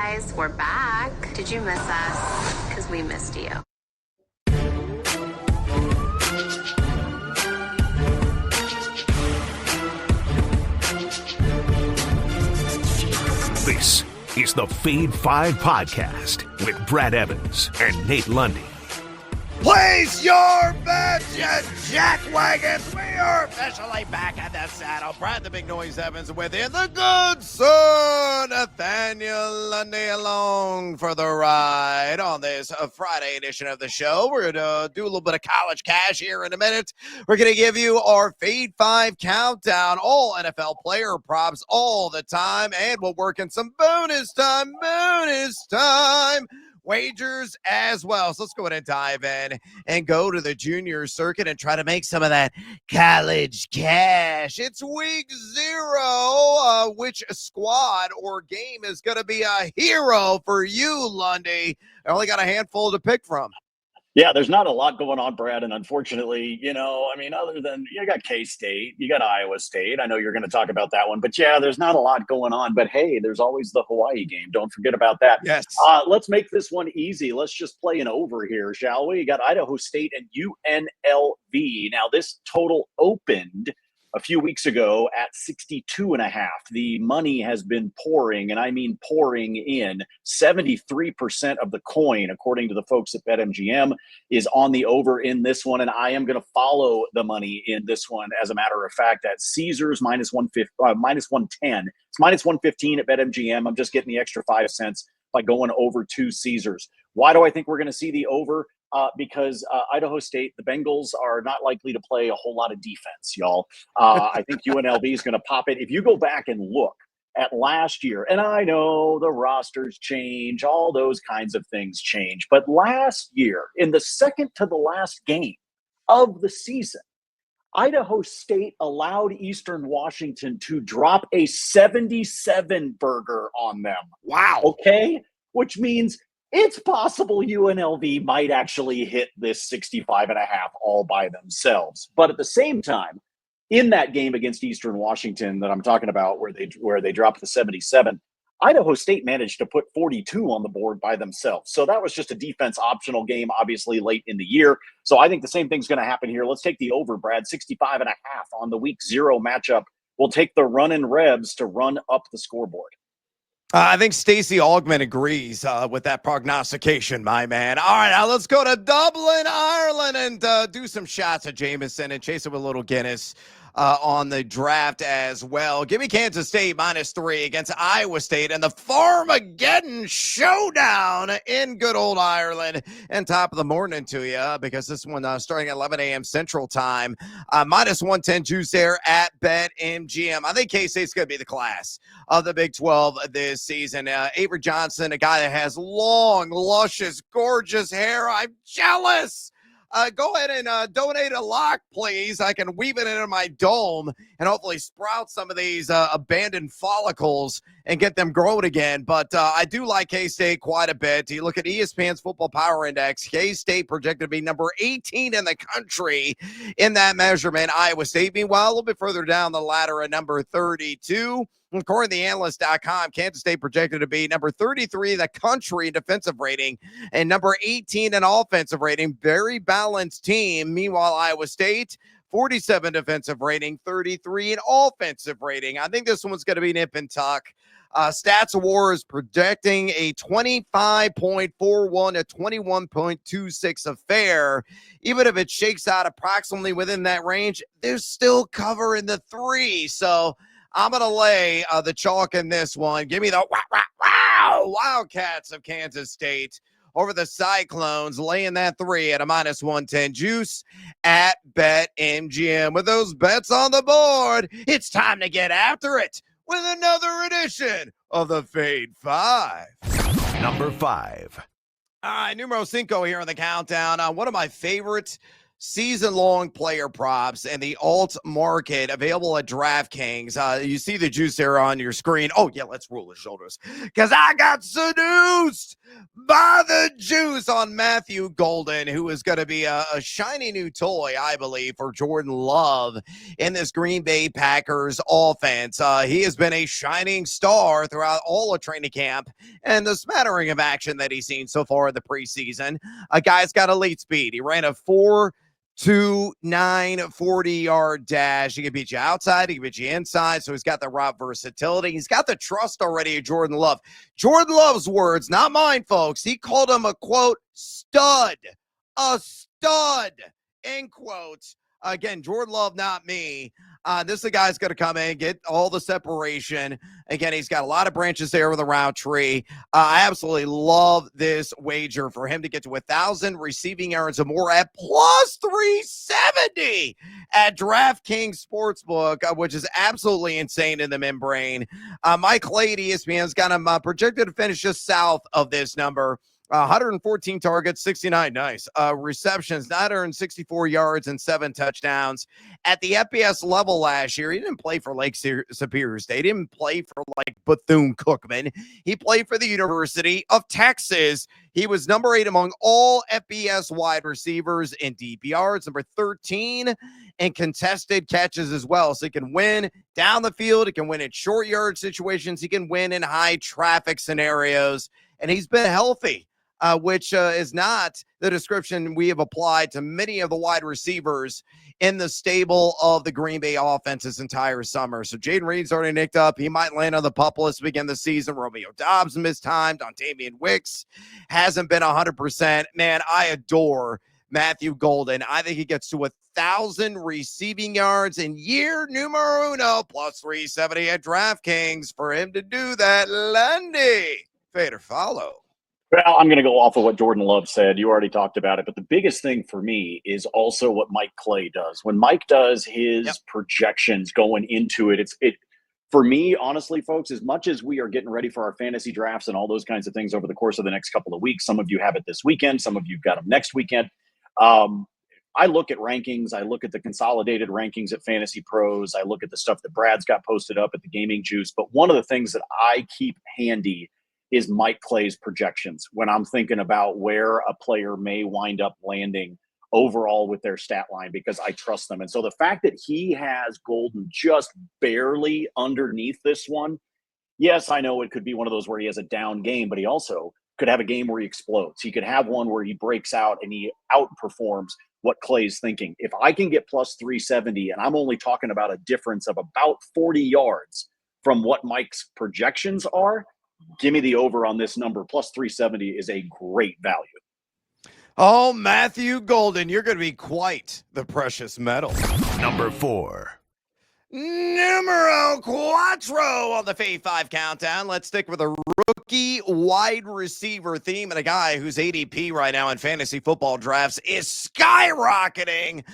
guys, we're back. Did you miss us? Because we missed you. This is the Fade 5 Podcast with Brad Evans and Nate Lundy. Place your bets, you jackwagons. We are officially back at the saddle. Brad the Big Noise Evans with you. The good sir, Nathaniel Lundy, along for the ride on this Friday edition of the show. We're going to do a little bit of college cash here in a minute. We're going to give you our Fade 5 countdown, all NFL player props all the time, and we'll work in some bonus time wagers as well. So let's go ahead and dive in and go to the junior circuit and try to make some of that college cash. It's week 0. Which squad or game is going to be a hero for you, Lundy? I only got a handful to pick from. Yeah, there's not a lot going on, Brad. And unfortunately, other than you got K-State, you got Iowa State. I know you're going to talk about that one. But yeah, there's not a lot going on. But hey, there's always the Hawaii game. Don't forget about that. Yes. Let's make this one easy. Let's just play an over here, shall we? You got Idaho State and UNLV. Now, this total opened a few weeks ago at 62.5. The money has been pouring, and I mean pouring in. 73% of the coin, according to the folks at BetMGM, is on the over in this one, and I am going to follow the money in this one. As a matter of fact, at Caesars minus 110. It's minus 115 at BetMGM. I'm just getting the extra 5 cents by going over to Caesars. Why do I think we're going to see the over? Because Idaho State, the Bengals are not likely to play a whole lot of defense, y'all. I think UNLV is going to pop it. If you go back and look at last year, and I know the rosters change, all those kinds of things change, but last year, in the second to the last game of the season, Idaho State allowed Eastern Washington to drop a 77 burger on them. Wow. Okay? Which means it's possible UNLV might actually hit this 65.5 all by themselves. But at the same time, in that game against Eastern Washington that I'm talking about, where they dropped the 77, Idaho State managed to put 42 on the board by themselves. So that was just a defense optional game, obviously late in the year. So I think the same thing's going to happen here. Let's take the over, Brad, 65.5 on the week 0 matchup. We'll take the running Rebs to run up the scoreboard. I think Stacey Augman agrees with that prognostication, my man. All right, now let's go to Dublin, Ireland, and do some shots at Jameson and chase it with a little Guinness on the draft as well. Give me Kansas State -3 against Iowa State and the Farmageddon showdown in good old Ireland. And top of the morning to you, because this one starting at 11 a.m. Central Time. -110 juice there at BetMGM. I think K-State's going to be the class of the Big 12 this season. Avery Johnson, a guy that has long, luscious, gorgeous hair. I'm jealous. Go ahead and donate a lock, please. I can weave it into my dome and hopefully sprout some of these abandoned follicles and get them growing again. But I do like K-State quite a bit. You look at ESPN's Football Power Index, K-State projected to be number 18 in the country in that measurement. Iowa State, meanwhile, a little bit further down the ladder at number 32. According to theanalyst.com, Kansas State projected to be number 33 in the country in defensive rating and number 18 in offensive rating. Very balanced team. Meanwhile, Iowa State, 47 defensive rating, 33 in offensive rating. I think this one's going to be nip and tuck. Stats War is projecting a 25.41 to 21.26 affair. Even if it shakes out approximately within that range, there's still cover in the 3. So I'm going to lay the chalk in this one. Give me the Wildcats of Kansas State over the Cyclones, laying that 3 at a -110 juice at BetMGM. With those bets on the board, it's time to get after it with another edition of the Fade 5. Number 5. All right, numero 5 here on the countdown. One of my favorite season-long player props and the alt market available at DraftKings. You see the juice there on your screen. Oh, yeah, let's roll the shoulders because I got seduced by the juice on Matthew Golden, who is going to be a shiny new toy, I believe, for Jordan Love in this Green Bay Packers offense. He has been a shining star throughout all of training camp and the smattering of action that he's seen so far in the preseason. A guy's got elite speed. He ran a 4.29 40-yard dash. He can beat you outside. He can beat you inside. So he's got the route versatility. He's got the trust already of Jordan Love. Jordan Love's words, not mine, folks. He called him a, quote, stud. A stud, end quotes. Again, Jordan Love, not me. This is the guy's going to come in, get all the separation. Again, he's got a lot of branches there with a route tree. I absolutely love this wager for him to get to 1,000 receiving yards or more at plus 370 at DraftKings Sportsbook, which is absolutely insane in the membrane. Mike Clay at ESPN's got him projected to finish just south of this number. 114 targets, 69 receptions, 964 yards, and 7 touchdowns. At the FBS level last year, he didn't play for Lake Superior State. He didn't play for like Bethune-Cookman. He played for the University of Texas. He was number 8 among all FBS wide receivers in deep yards, number 13 in contested catches as well. So he can win down the field. He can win in short yard situations. He can win in high traffic scenarios. And he's been healthy. Which is not the description we have applied to many of the wide receivers in the stable of the Green Bay offense this entire summer. So Jaden Reed's already nicked up. He might land on the pup list to begin the season. Romeo Dobbs missed time. Dontamian Wicks hasn't been 100%. Man, I adore Matthew Golden. I think he gets to 1,000 receiving yards in year numero uno, plus 370 at DraftKings. For him to do that, Lundy, fade or follow. Well, I'm going to go off of what Jordan Love said. You already talked about it. But the biggest thing for me is also what Mike Clay does. When Mike does his projections going into it, for me, honestly, folks, as much as we are getting ready for our fantasy drafts and all those kinds of things over the course of the next couple of weeks, some of you have it this weekend, some of you got them next weekend. I look at rankings. I look at the consolidated rankings at Fantasy Pros. I look at the stuff that Brad's got posted up at the Gaming Juice. But one of the things that I keep handy is Mike Clay's projections when I'm thinking about where a player may wind up landing overall with their stat line, because I trust them. And so the fact that he has Golden just barely underneath this one, yes, I know it could be one of those where he has a down game, but he also could have a game where he explodes. He could have one where he breaks out and he outperforms what Clay's thinking. If I can get plus 370, and I'm only talking about a difference of about 40 yards from what Mike's projections are, give me the over on this number. Plus 370 is a great value. Oh, Matthew Golden, you're going to be quite the precious metal. Number 4. Numero cuatro on the Fave 5 countdown. Let's stick with a rookie wide receiver theme and a guy whose ADP right now in fantasy football drafts is skyrocketing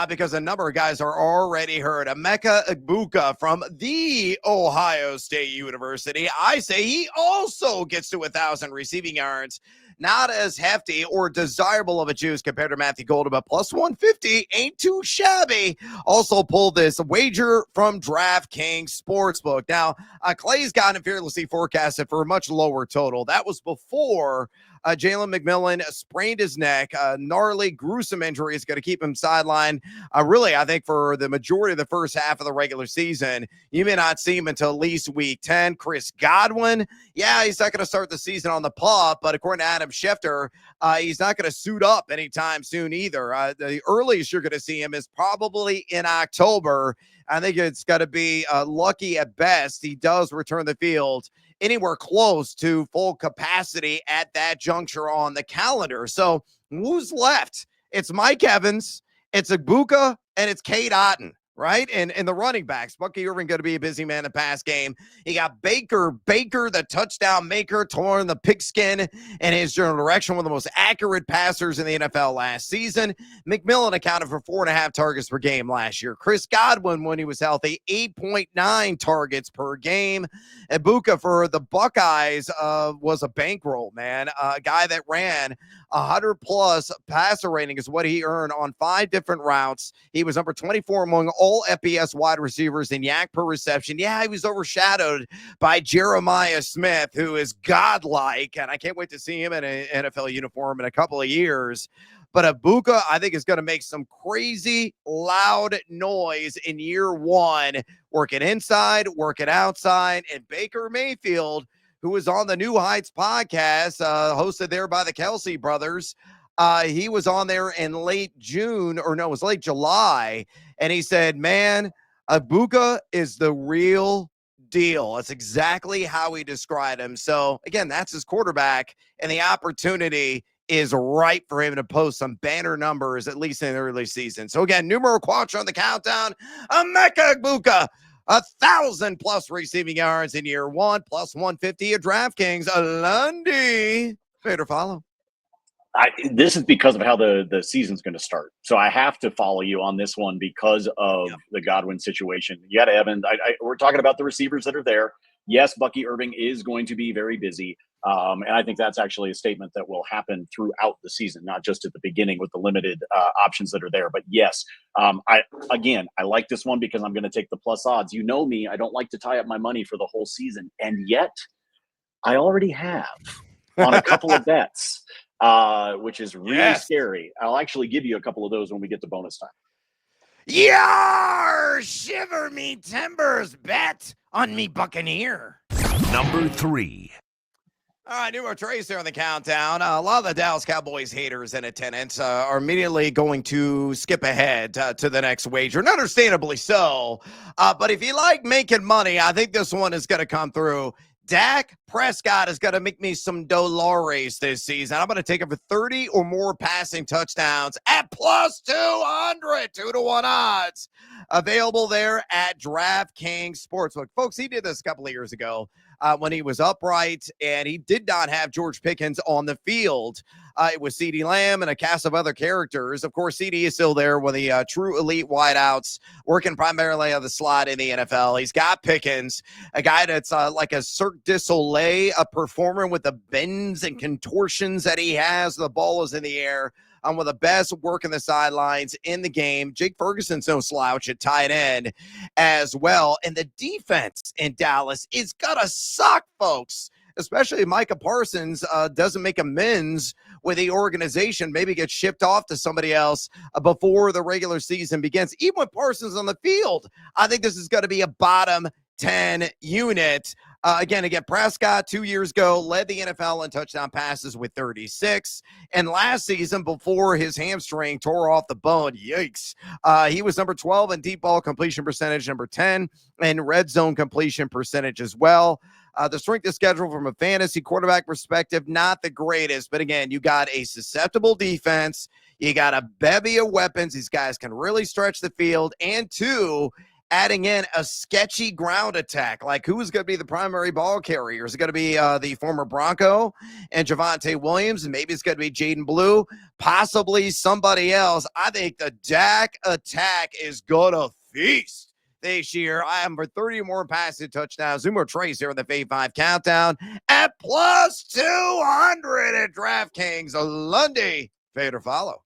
because a number of guys are already hurt. Emeka Egbuka from the Ohio State University. I say he also gets to 1,000 receiving yards. Not as hefty or desirable of a juice compared to Matthew Golden, but plus 150 ain't too shabby. Also pulled this wager from DraftKings Sportsbook. Now, Clay's got him fearlessly forecasted for a much lower total. That was before Jalen McMillan sprained his neck. Gnarly, gruesome injury is going to keep him sidelined. Really, I think for the majority of the first half of the regular season, you may not see him until at least week 10. Chris Godwin, yeah, he's not going to start the season on the pup, but according to Adam Schefter, he's not going to suit up anytime soon either. The earliest you're going to see him is probably in October. I think it's got to be lucky at best he does return the field anywhere close to full capacity at that juncture on the calendar. So who's left? It's Mike Evans, it's Egbuka, and it's Cade Otton. right? And the running backs, Bucky Irving going to be a busy man in the pass game. You got Baker, the touchdown maker, torn the pigskin in his general direction, one of the most accurate passers in the NFL last season. McMillan accounted for 4.5 targets per game last year. Chris Godwin, when he was healthy, 8.9 targets per game. Egbuka for the Buckeyes was a bankroll, man. A guy that ran 100-plus passer rating is what he earned on 5 different routes. He was number 24 among all FBS wide receivers in yak per reception. Yeah, he was overshadowed by Jeremiah Smith, who is godlike, and I can't wait to see him in an NFL uniform in a couple of years. But Egbuka, I think, is going to make some crazy loud noise in year one, working inside, working outside, and Baker Mayfield, who was on the New Heights podcast, hosted there by the Kelsey brothers. He was on there in late June, or no, it was late July, and he said, man, Egbuka is the real deal. That's exactly how he described him. So, again, that's his quarterback, and the opportunity is right for him to post some banner numbers, at least in the early season. So, again, numero quattro on the countdown, Emeka Egbuka. 1,000+ receiving yards in year one, plus 150 at DraftKings. Lundy, fair to follow. This is because of how the season's going to start. So I have to follow you on this one because of the Godwin situation. You got Evans. We're talking about the receivers that are there. Yes, Bucky Irving is going to be very busy. And I think that's actually a statement that will happen throughout the season, not just at the beginning with the limited options that are there. But yes, I like this one because I'm going to take the plus odds. You know me, I don't like to tie up my money for the whole season. And yet I already have on a couple of bets, which is really scary. I'll actually give you a couple of those when we get to bonus time. Yar! Shiver me timbers, bet on me Buccaneer. Number 3. All right, numero tres here on the countdown. A lot of the Dallas Cowboys haters in attendance are immediately going to skip ahead to the next wager, and understandably so. But if you like making money, I think this one is going to come through. Dak Prescott is going to make me some dollars this season. I'm going to take him for 30 or more passing touchdowns at plus 200, 2-to-1 odds. Available there at DraftKings Sportsbook. Folks, he did this a couple of years ago when he was upright, and he did not have George Pickens on the field. It was CeeDee Lamb and a cast of other characters. Of course, CeeDee is still there with the true elite wideouts, working primarily on the slot in the NFL. He's got Pickens, a guy that's like a Cirque du Soleil, a performer with the bends and contortions that he has. The ball is in the air. One of the best working the sidelines in the game. Jake Ferguson's no slouch at tight end as well. And the defense in Dallas is going to suck, folks, especially if Micah Parsons doesn't make amends with the organization, maybe gets shipped off to somebody else before the regular season begins. Even with Parsons on the field, I think this is going to be a bottom 10 unit. Again, Prescott 2 years ago led the NFL in touchdown passes with 36. And last season, before his hamstring tore off the bone, yikes, he was number 12 in deep ball completion percentage, number 10 in red zone completion percentage as well. The strength of schedule from a fantasy quarterback perspective, not the greatest. But again, you got a susceptible defense. You got a bevy of weapons. These guys can really stretch the field. And two, adding in a sketchy ground attack. Like, who's going to be the primary ball carrier? Is it going to be the former Bronco and Javonte Williams? And maybe it's going to be Jaden Blue, possibly somebody else. I think the Dak attack is going to feast this year. I am for 30 more passing touchdowns. Numero tres here in the Fave 5 countdown at plus 200 at DraftKings. Lundy, fade or follow.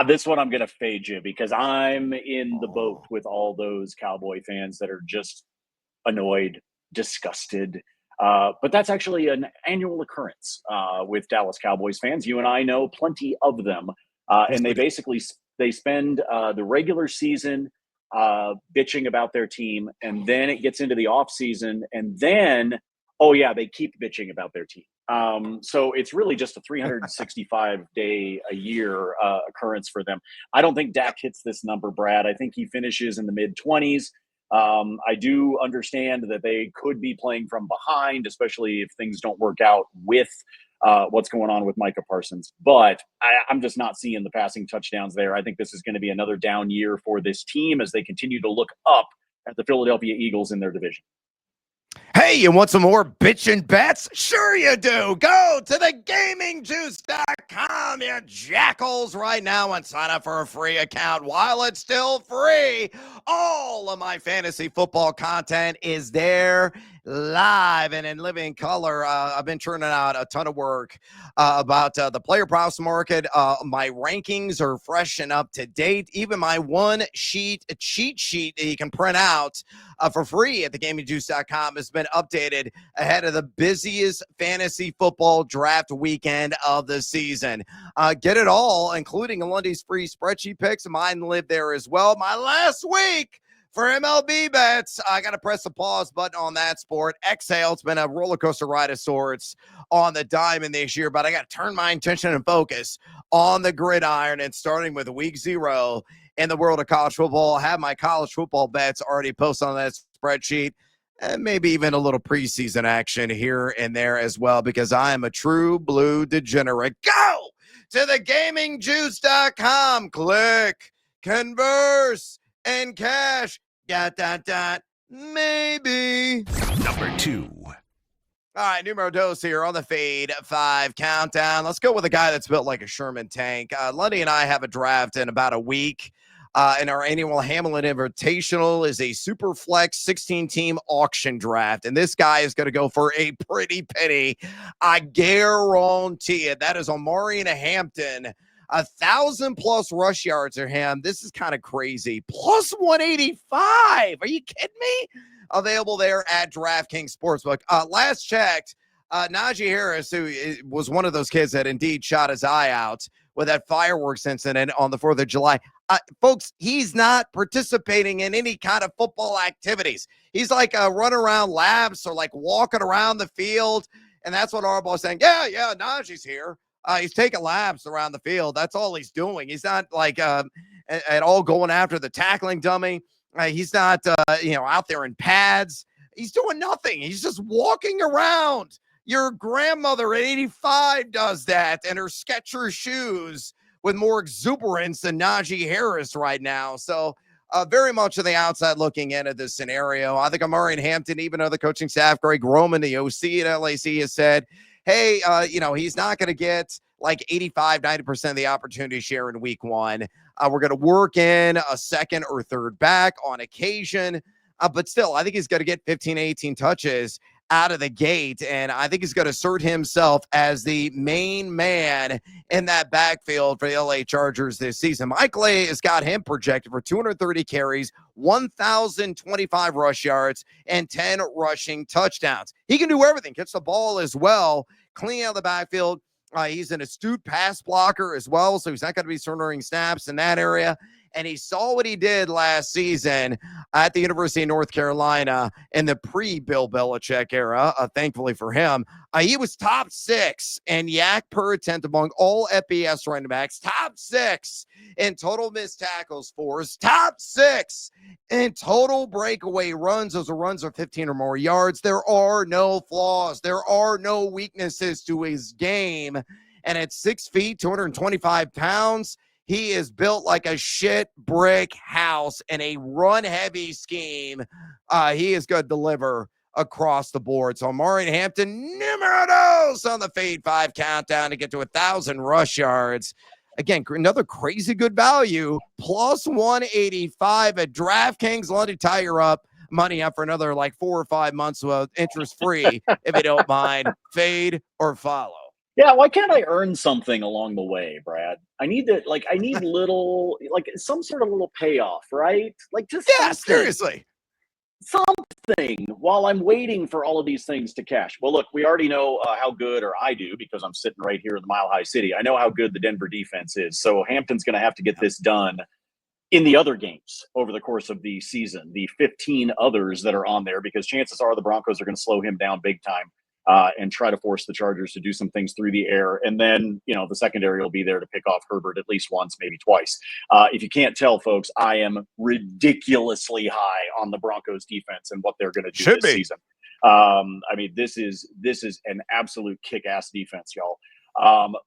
This one I'm going to fade you because I'm in the boat with all those Cowboy fans that are just annoyed, disgusted. But that's actually an annual occurrence with Dallas Cowboys fans. You and I know plenty of them. And they spend the regular season bitching about their team. And then it gets into the off season. And then, they keep bitching about their team. So it's really just a 365-day a year occurrence for them. I don't think Dak hits this number, Brad. I think he finishes in the mid-20s. I do understand that they could be playing from behind, especially if things don't work out with what's going on with Micah Parsons. But I'm just not seeing the passing touchdowns there. I think this is going to be another down year for this team as they continue to look up at the Philadelphia Eagles in their division. Hey, you want some more bitchin' bets? Sure you do. Go to the gamingjuice.com, you jackals, right now and sign up for a free account while it's still free. All of my fantasy football content is there live and in living color. I've been churning out a ton of work about the player props market. My rankings are fresh and up to date. Even my cheat sheet that you can print out for free at thegamingjuice.com has been updated ahead of the busiest fantasy football draft weekend of the season. Get it all, including Lundy's free spreadsheet picks. Mine live there as well. My last week for MLB bets, I got to press the pause button on that sport. Exhale. It's been a roller coaster ride of sorts on the diamond this year, but I got to turn my attention and focus on the gridiron, and starting with week 0 in the world of college football. I have my college football bets already posted on that spreadsheet, and maybe even a little preseason action here and there as well, because I am a true blue degenerate. Go to thegamingjuice.com. Click, converse, and cash. Maybe. Number 2. All right, numero dos here on the Fade 5 countdown. Let's go with a guy that's built like a Sherman tank. Lundy and I have a draft in about a week. And our annual Hamlin Invitational is a super flex 16-team auction draft. And this guy is going to go for a pretty penny. I guarantee it. That is Omarion Hampton. 1,000+ rush yards for him. This is kind of crazy. Plus 185. Are you kidding me? Available there at DraftKings Sportsbook. Last checked, Najee Harris, who was one of those kids that indeed shot his eye out with that fireworks incident on the 4th of July. Folks, he's not participating in any kind of football activities. He's like running around laps or like walking around the field. And that's what Harbaugh's saying. Yeah, Najee's here. He's taking laps around the field. That's all he's doing. He's not like at all going after the tackling dummy. He's not, out there in pads. He's doing nothing. He's just walking around. Your grandmother at 85 does that, and her Skechers shoes with more exuberance than Najee Harris right now. So very much on the outside looking in at this scenario. I think Omarion Hampton, even though the coaching staff, Greg Roman, the OC at LAC, has said, hey, he's not going to get like 85, 90% of the opportunity share in week 1. We're going to work in a second or third back on occasion. But still, I think he's going to get 15, 18 touches out of the gate. And I think he's going to assert himself as the main man in that backfield for the LA Chargers this season. Mike Lay has got him projected for 230 carries, 1,025 rush yards, and 10 rushing touchdowns. He can do everything, catch the ball as well, clean out the backfield. He's an astute pass blocker as well, so he's not going to be surrendering snaps in that area. And he saw what he did last season at the University of North Carolina in the pre-Bill Belichick era, thankfully for him. He was top 6 in yak per attempt among all FBS running backs, top 6 in total missed tackles force, top 6 in total breakaway runs. Those are runs of 15 or more yards. There are no flaws. There are no weaknesses to his game. And at 6 feet, 225 pounds, he is built like a shit brick house in a run-heavy scheme. He is going to deliver across the board. So Omarion Hampton, numero dos on the Fade 5 countdown to get to 1,000 rush yards. Again, another crazy good value, plus 185 at DraftKings. Lundy, tie your money up for another like 4 or 5 months interest-free, if you don't mind. Fade or follow. Yeah, why can't I earn something along the way, Brad? I need little, some sort of little payoff, right? Like just seriously. Something while I'm waiting for all of these things to cash. Well, look, we already know how good, or I do, because I'm sitting right here in the Mile High City. I know how good the Denver defense is. So Hampton's going to have to get this done in the other games over the course of the season, the 15 others that are on there, because chances are the Broncos are going to slow him down big time. And try to force the Chargers to do some things through the air. And then, the secondary will be there to pick off Herbert at least once, maybe twice. If you can't tell, folks, I am ridiculously high on the Broncos defense and what they're going to do this season. I mean, this is an absolute kick-ass defense, y'all.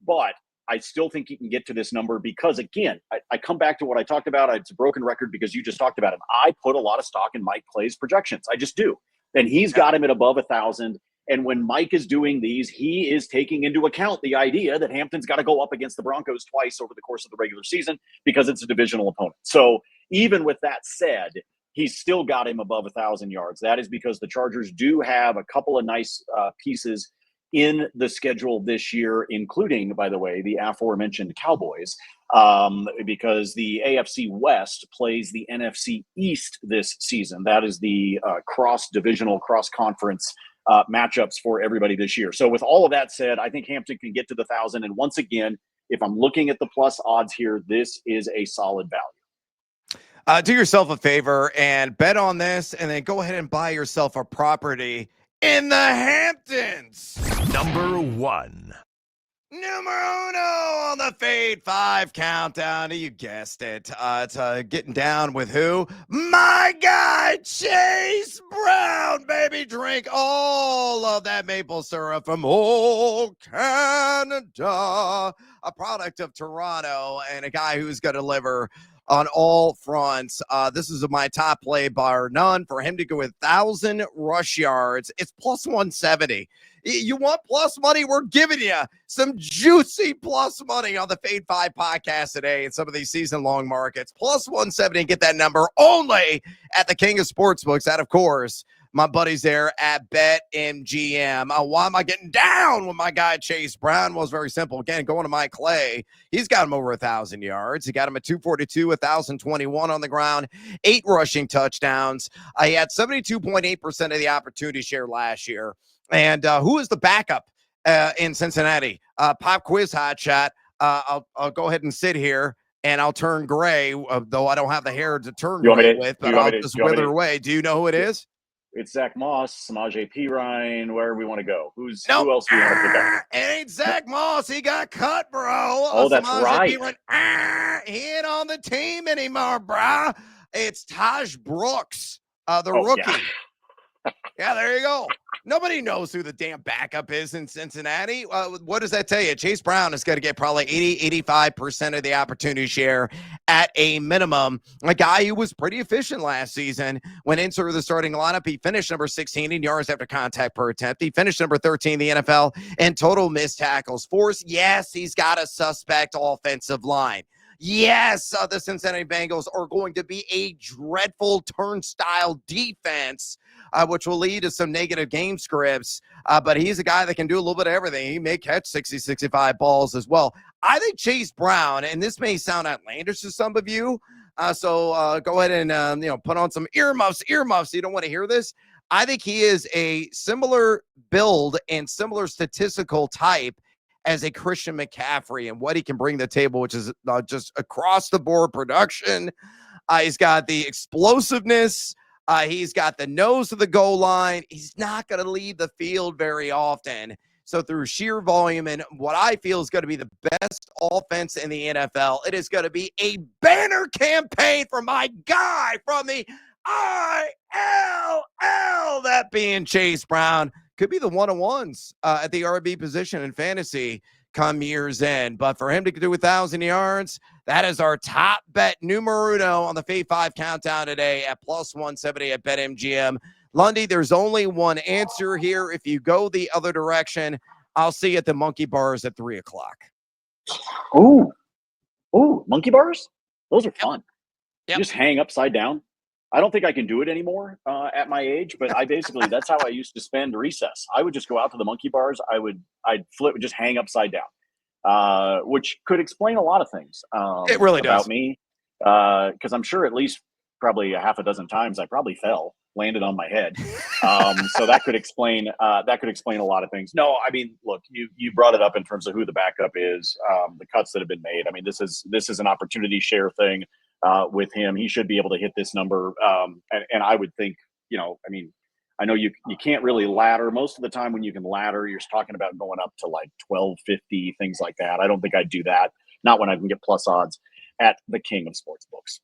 But I still think he can get to this number because, again, I come back to what I talked about. It's a broken record because you just talked about him. I put a lot of stock in Mike Clay's projections. I just do. And he's got him at above 1,000. And when Mike is doing these, he is taking into account the idea that Hampton's got to go up against the Broncos twice over the course of the regular season because it's a divisional opponent. So even with that said, he's still got him above 1,000 yards. That is because the Chargers do have a couple of nice pieces in the schedule this year, including, by the way, the aforementioned Cowboys, because the AFC West plays the NFC East this season. That is the cross-divisional, cross-conference matchups for everybody this year. So with all of that said, I think Hampton can get to the 1,000. And once again, if I'm looking at the plus odds here, this is a solid value. Do yourself a favor and bet on this, and then go ahead and buy yourself a property in the Hamptons. Number 1. Numero uno on the Fade 5 countdown. You guessed it. It's getting down with who? My guy, Chase Brown, baby. Drink all of that maple syrup from old Canada. A product of Toronto and a guy who's going to deliver on all fronts. This is my top play bar none. For him to go 1,000 rush yards, it's plus 170. You want plus money? We're giving you some juicy plus money on the Fade 5 podcast today in some of these season-long markets. Plus 170 and get that number only at the King of Sportsbooks. That, of course, my buddies there at BetMGM. Why am I getting down with my guy Chase Brown? Well, it's very simple. Again, going to Mike Clay, he's got him over 1,000 yards. He got him at 242, 1,021 on the ground, 8 rushing touchdowns. He had 72.8% of the opportunity share last year. And who is the backup in Cincinnati? Pop quiz hot shot. I'll go ahead and sit here and I'll turn gray, though I don't have the hair to turn gray with, but I'll just wither away. Do you know who it is? It's Zach Moss, Samaje Perine, where we want to go. Who else do we want to pick up? It ain't Zach Moss. He got cut, bro. Oh, that's right. He ain't on the team anymore, bro. It's Taj Brooks, the rookie. Yeah, there you go. Nobody knows who the damn backup is in Cincinnati. What does that tell you? Chase Brown is going to get probably 85% of the opportunity share at a minimum. A guy who was pretty efficient last season when into the starting lineup. He finished number 16 in yards after contact per attempt. He finished number 13 in the NFL in total missed tackles force. Yes, he's got a suspect offensive line. Yes, the Cincinnati Bengals are going to be a dreadful turnstile defense, which will lead to some negative game scripts. But he's a guy that can do a little bit of everything. He may catch 60, 65 balls as well. I think Chase Brown, and this may sound outlandish to some of you, so go ahead and put on some earmuffs. You don't want to hear this. I think he is a similar build and similar statistical type as a Christian McCaffrey and what he can bring to the table, which is just across the board production. He's got the explosiveness. He's got the nose of the goal line. He's not going to leave the field very often. So through sheer volume and what I feel is going to be the best offense in the NFL, it is going to be a banner campaign for my guy from the ILL, that being Chase Brown. Could be the one-on-ones at the RB position in fantasy come year's end. But for him to do 1,000 yards, that is our top bet numero uno on the Fade 5 countdown today at plus 170 at BetMGM. Lundy, there's only one answer here. If you go the other direction, I'll see you at the Monkey Bars at 3 o'clock. Ooh, monkey bars? Those are fun. Yep. You just hang upside down. I don't think I can do it anymore at my age, but that's how I used to spend recess. I would just go out to the monkey bars. I'd flip, just hang upside down, which could explain a lot of things. It really about does. Me, because I'm sure at least probably a half a dozen times I probably fell, landed on my head. So that could explain a lot of things. No, I mean, look, you brought it up in terms of who the backup is, the cuts that have been made. I mean, this is an opportunity share thing. With him, he should be able to hit this number. And I would think, I know you can't really ladder. Most of the time when you can ladder, you're talking about going up to like 1250, things like that. I don't think I'd do that. Not when I can get plus odds at the King of Sportsbooks.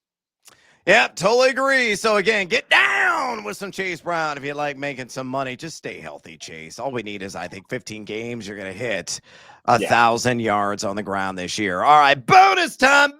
Yep, totally agree. So again, get down with some Chase Brown if you like making some money. Just stay healthy, Chase. All we need is, I think, 15 games. You're going to hit 1,000 yards on the ground this year. All right, bonus time,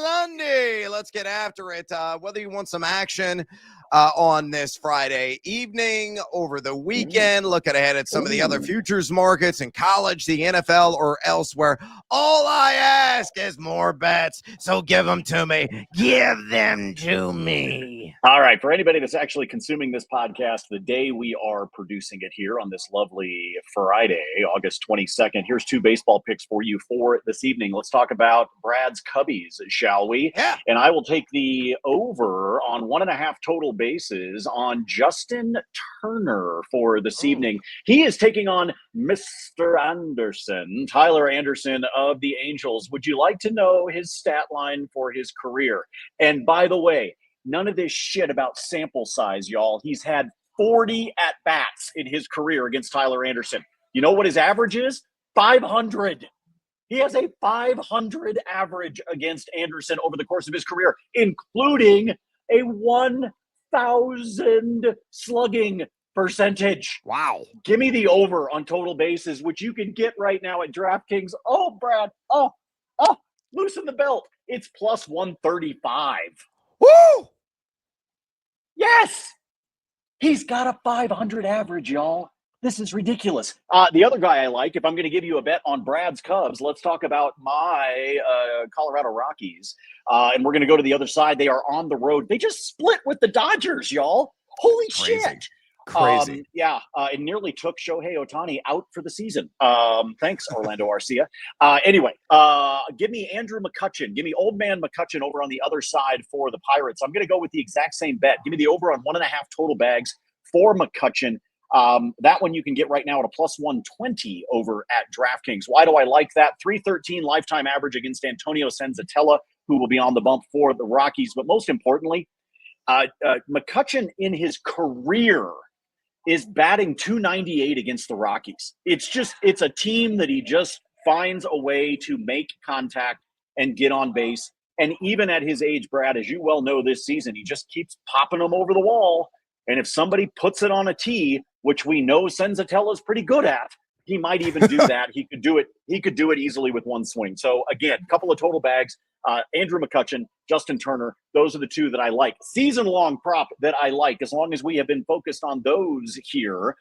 Lundy. Let's get after it. Whether you want some action on this Friday evening, over the weekend, looking ahead at some of the other futures markets in college, the NFL, or elsewhere. All I ask is more bets, so give them to me. Give them to me. All right, for anybody that's actually consuming this podcast the day we are producing it here on this lovely Friday, August 22nd, here's two baseball picks for you for this evening. Let's talk about Brad's Cubbies, shall we? Yeah. And I will take the over on 1.5 total bases on Justin Turner for this evening. He is taking on Mr. Anderson, Tyler Anderson of the Angels. Would you like to know his stat line for his career? And by the way, none of this shit about sample size, y'all. He's had 40 at-bats in his career against Tyler Anderson. You know what his average is? 500. He has a 500 average against Anderson over the course of his career, including a 1,000 slugging percentage. Wow. Give me the over on total bases, which you can get right now at DraftKings. Oh, Brad. Oh, loosen the belt. It's plus 135. Woo! Yes! He's got a 500 average, y'all. This is ridiculous. The other guy I like, if I'm going to give you a bet on Brad's Cubs, let's talk about my Colorado Rockies. And we're going to go to the other side. They are on the road. They just split with the Dodgers, y'all. Holy shit. Crazy. It nearly took Shohei Ohtani out for the season. Thanks, Orlando Arcia. Anyway, give me Andrew McCutchen. Give me old man McCutchen over on the other side for the Pirates. I'm going to go with the exact same bet. Give me the over on 1.5 total bags for McCutchen. That one you can get right now at a plus 120 over at DraftKings. Why do I like that? 313 lifetime average against Antonio Senzatella, who will be on the bump for the Rockies. But most importantly, McCutchen in his career is batting 298 against the Rockies. It's a team that he just finds a way to make contact and get on base. And even at his age, Brad, as you well know this season, he just keeps popping them over the wall. And if somebody puts it on a tee, which we know Senzatella is pretty good at, he might even do that. He could do it easily with one swing. So again, a couple of total bags. Andrew McCutchen, Justin Turner, those are the two that I like. Season-long prop that I like, as long as we have been focused on those here.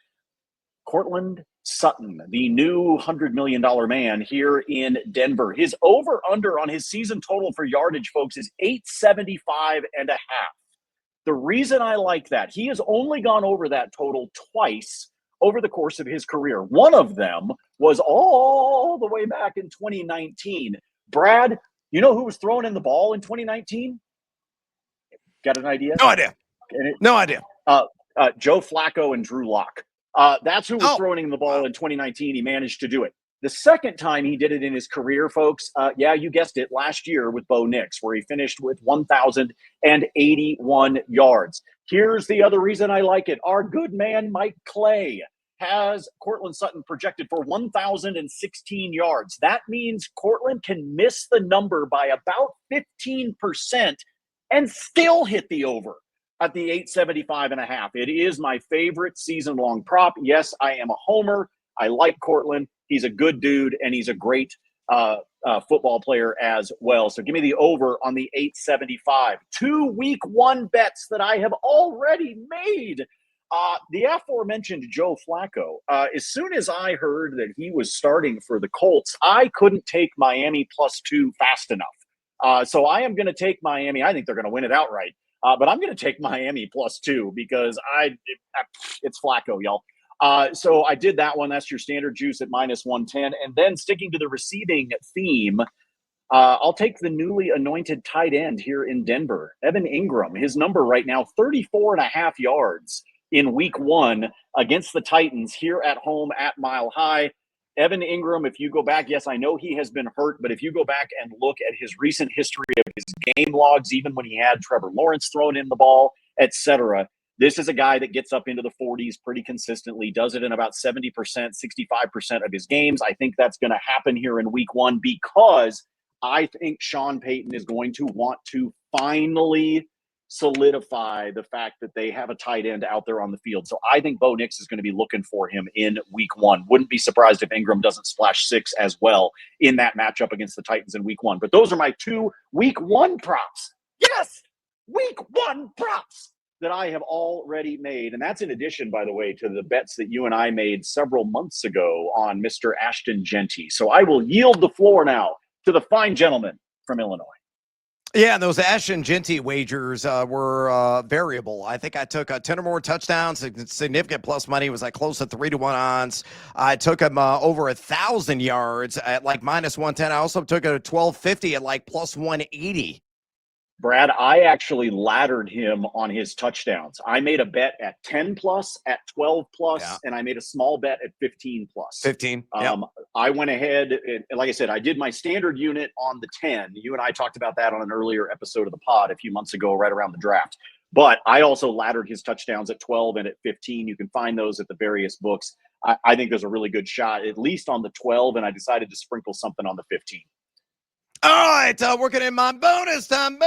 Cortland Sutton, the new $100 million man here in Denver. His over-under on his season total for yardage, folks, is 875.5. The reason I like that, he has only gone over that total twice over the course of his career. One of them was all the way back in 2019. Brad, you know who was throwing in the ball in 2019? Got an idea? No idea. Joe Flacco and Drew Lock. That's who was throwing in the ball in 2019. He managed to do it. The second time he did it in his career, folks, you guessed it, last year with Bo Nix, where he finished with 1,081 yards. Here's the other reason I like it. Our good man, Mike Clay, has Cortland Sutton projected for 1,016 yards. That means Cortland can miss the number by about 15% and still hit the over at the 875.5. It is my favorite season-long prop. Yes, I am a homer. I like Cortland. He's a good dude, and he's a great football player as well. So give me the over on the 875. 2 week one bets that I have already made. The aforementioned Joe Flacco, as soon as I heard that he was starting for the Colts, I couldn't take Miami +2 fast enough. So I am going to take Miami. I think they're going to win it outright. But I'm going to take Miami +2 because it's Flacco, y'all. So I did that one. That's your standard juice at -110. And then sticking to the receiving theme, I'll take the newly anointed tight end here in Denver, Evan Ingram. His number right now, 34.5 yards in week one against the Titans here at home at Mile High. Evan Ingram, if you go back, yes, I know he has been hurt, but if you go back and look at his recent history of his game logs, even when he had Trevor Lawrence thrown in the ball, etc., this is a guy that gets up into the 40s pretty consistently, does it in about 70%, 65% of his games. I think that's going to happen here in week one because I think Sean Payton is going to want to finally solidify the fact that they have a tight end out there on the field. So I think Bo Nix is going to be looking for him in week 1. Wouldn't be surprised if Ingram doesn't splash 6 as well in that matchup against the Titans in week 1. But those are my 2 week 1 props. Yes, week 1 props that I have already made. And that's in addition, by the way, to the bets that you and I made several months ago on Mr. Ashton Genty. So I will yield the floor now to the fine gentleman from Illinois. Yeah, and those Ashton Genty wagers were variable. I think I took 10 or more touchdowns, significant plus money. It was like close to 3-1 odds. I took him over 1,000 yards at like minus 110. I also took a 1250 at like plus 180. Brad, I actually laddered him on his touchdowns. I made a bet at 10 plus, at 12 plus, and I made a small bet at 15 plus. 15. I went ahead and, like I said, I did my standard unit on the 10. You and I talked about that on an earlier episode of the pod a few months ago, right around the draft. But I also laddered his touchdowns at 12 and at 15. You can find those at the various books. I think there's a really good shot, at least on the 12, and I decided to sprinkle something on the 15. All right, working in my bonus time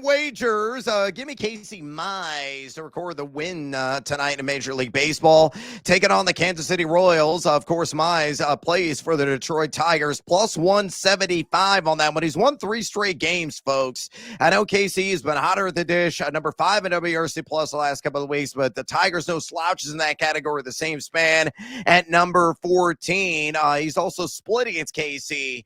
wagers. Give me Casey Mize to record the win tonight in Major League Baseball, taking on the Kansas City Royals. Of course, Mize plays for the Detroit Tigers, plus 175 on that one. He's won 3 straight games, folks. I know KC has been hotter at the dish, number 5 in WRC plus the last couple of weeks, but the Tigers, no slouches in that category, the same span at number 14. He's also split against KC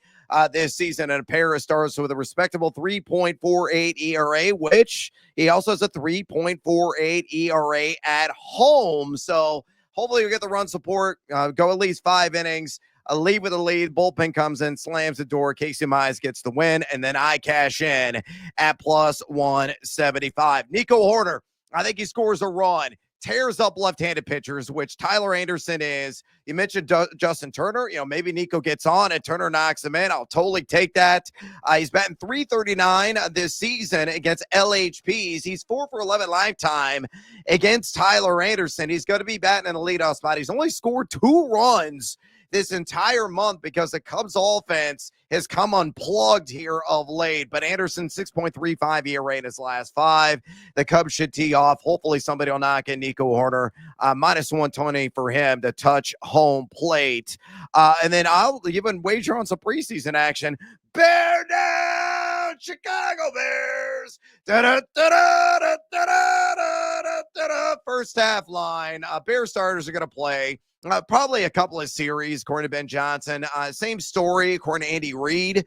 this season in a pair of starts with a respectable 3.48 ERA, which he also has a 3.48 ERA at home. So hopefully you'll get the run support, go at least 5 innings, lead with a lead, bullpen comes in, slams the door, Casey Mize gets the win, and then I cash in at plus 175. Nico Hoerner, I think he scores a run. Tears up left-handed pitchers, which Tyler Anderson is. You mentioned Justin Turner. Maybe Nico gets on and Turner knocks him in. I'll totally take that. He's batting .339 this season against LHPs. He's 4 for 11 lifetime against Tyler Anderson. He's going to be batting in the leadoff spot. He's only scored 2 runs this entire month because the Cubs offense has come unplugged here of late. But Anderson, 6.35 ERA in his last 5. The Cubs should tee off. Hopefully somebody will knock in Nico Hoerner. Minus 120 for him to touch home plate. And then I'll even wager on some preseason action. Bear down, Chicago Bears. First half line. Bear starters are going to play. Probably a couple of series, according to Ben Johnson. Same story, according to Andy Reid,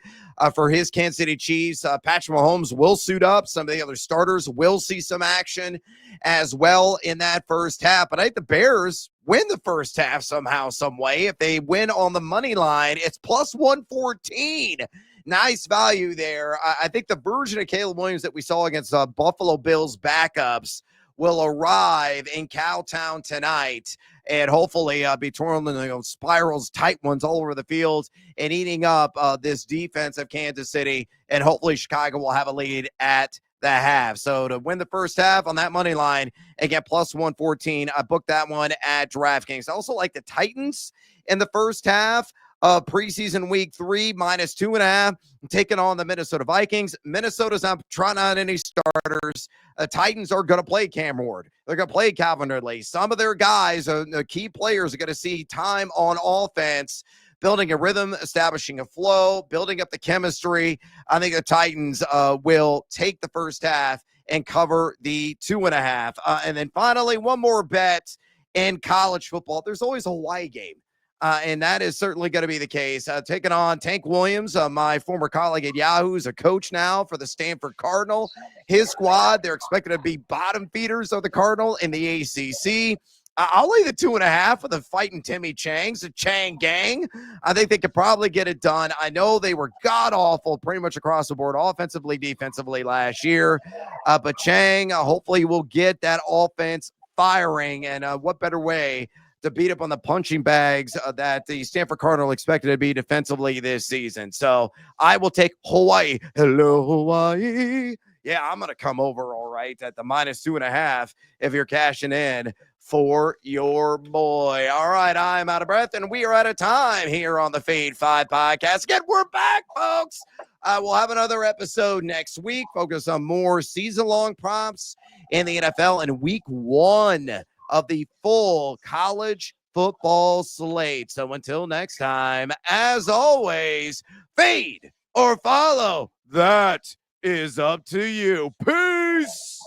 for his Kansas City Chiefs. Patrick Mahomes will suit up. Some of the other starters will see some action as well in that first half. But I think the Bears win the first half somehow, some way. If they win on the money line, it's plus 114. Nice value there. I think the version of Caleb Williams that we saw against Buffalo Bills backups will arrive in Cowtown tonight and hopefully be twirling spirals, tight ones all over the field and eating up this defense of Kansas City. And hopefully Chicago will have a lead at the half. So to win the first half on that money line and get plus 114, I booked that one at DraftKings. I also like the Titans in the first half of preseason week 3, minus 2.5, taking on the Minnesota Vikings. Minnesota's not trying out any starters. Titans are going to play Cam Ward. They're going to play Calvin Ridley. Some of their guys, the key players, are going to see time on offense, building a rhythm, establishing a flow, building up the chemistry. I think the Titans will take the first half and cover the 2.5. And then finally, one more bet in college football. There's always a Hawaii game. And that is certainly going to be the case. Taking on Tank Williams, my former colleague at Yahoo, is a coach now for the Stanford Cardinal. His squad, they're expected to be bottom feeders of the Cardinal in the ACC. I'll lay the 2.5 for the fighting Timmy Changs, the Chang gang. I think they could probably get it done. I know they were god-awful pretty much across the board, offensively, defensively last year. But Chang, hopefully will get that offense firing. And what better way to beat up on the punching bags that the Stanford Cardinal expected to be defensively this season. So I will take Hawaii. Hello, Hawaii. Yeah, I'm going to come over all right at the minus 2.5 if you're cashing in for your boy. All right, I'm out of breath, and we are out of time here on the Fade 5 podcast. Again, we're back, folks. We'll have another episode next week, focus on more season-long props in the NFL and week 1 of the full college football slate. So until next time, as always, fade or follow. That is up to you. Peace.